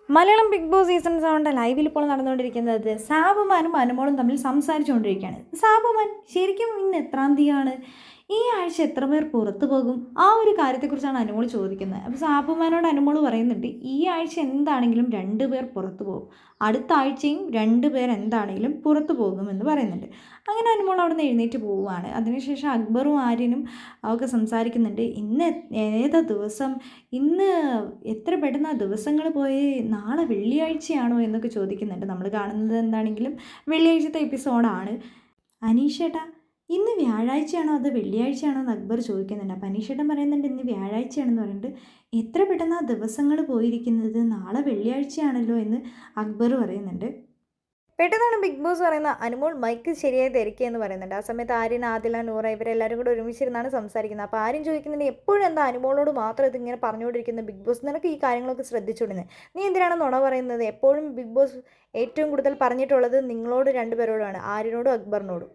Malayalam big boss season 7 ലൈവിൽ ഇപ്പോൾ നടന്നുകൊണ്ടിരിക്കുന്നത് സാബുമാനും അനുമോളും തമ്മിൽ സംസാരിച്ചുകൊണ്ടിരിക്കുകയാണ്. സാബുമാൻ ശരിക്കും ഇന്ന് എത്രാം തീയതിയാണ്, ഈ ആഴ്ച എത്ര പേർ പുറത്തു പോകും, ആ ഒരു കാര്യത്തെക്കുറിച്ചാണ് അനുമോൾ ചോദിക്കുന്നത്. അപ്പോൾ സാബുമാനോട് അനുമോൾ പറയുന്നുണ്ട്, ഈ ആഴ്ച എന്താണെങ്കിലും 2 പേർ പുറത്തു പോകും, അടുത്ത ആഴ്ചയും 2 പേർ എന്താണെങ്കിലും പുറത്തു പോകുമെന്ന് പറയുന്നുണ്ട്. അങ്ങനെ അനുമോൾ അവിടെ നിന്ന് എഴുന്നേറ്റ് പോവുകയാണ്. അതിനുശേഷം അക്ബറും ആര്യനും ഒക്കെ സംസാരിക്കുന്നുണ്ട്. ഇന്ന് ഏതാ ദിവസം, ഇന്ന് എത്ര പെട്ടെന്ന് ആ ദിവസങ്ങൾ പോയി, നാളെ വെള്ളിയാഴ്ചയാണോ എന്നൊക്കെ ചോദിക്കുന്നുണ്ട്. നമ്മൾ കാണുന്നത് എന്താണെങ്കിലും വെള്ളിയാഴ്ചത്തെ എപ്പിസോഡാണ്. അനീഷേട്ടാ, ഇന്ന് വ്യാഴാഴ്ചയാണോ അതോ വെള്ളിയാഴ്ചയാണോ എന്ന് അക്ബർ ചോദിക്കുന്നുണ്ട്. അപ്പം അനീഷേട്ടൻ പറയുന്നുണ്ട് ഇന്ന് വ്യാഴാഴ്ചയാണെന്ന് പറഞ്ഞിട്ട്, എത്ര പെട്ടെന്ന് ആ ദിവസങ്ങൾ പോയിരിക്കുന്നത്, നാളെ വെള്ളിയാഴ്ചയാണല്ലോ എന്ന് അക്ബർ പറയുന്നുണ്ട്. പെട്ടെന്നാണ് ബിഗ് ബോസ് പറയുന്ന അനുമോൾ മൈക്ക് ശരിയായി ധരിക്കുക എന്ന് പറയുന്നുണ്ട്. ആ സമയത്ത് ആര്യൻ, ആദില, നൂറ ഇവരെല്ലാവരും കൂടെ ഒരുമിച്ചിരുന്നാണ് സംസാരിക്കുന്നത്. അപ്പോൾ ആര്യൻ ചോദിക്കുന്നുണ്ട്, എപ്പോഴും എന്താ അനുമോളോട് മാത്രം ഇതിങ്ങനെ പറഞ്ഞുകൊണ്ടിരിക്കുന്നത്, ബിഗ് ബോസ് നിനക്ക് ഈ കാര്യങ്ങളൊക്കെ ശ്രദ്ധിച്ചുകൊണ്ടിരുന്നത്, നീ എന്തിനാണ് നുണ പറയുന്നത്, എപ്പോഴും ബിഗ് ബോസ് ഏറ്റവും കൂടുതൽ പറഞ്ഞിട്ടുള്ളത് നിങ്ങളോട് 2 പേരോടാണ്, ആര്യനോടും അക്ബറിനോടും.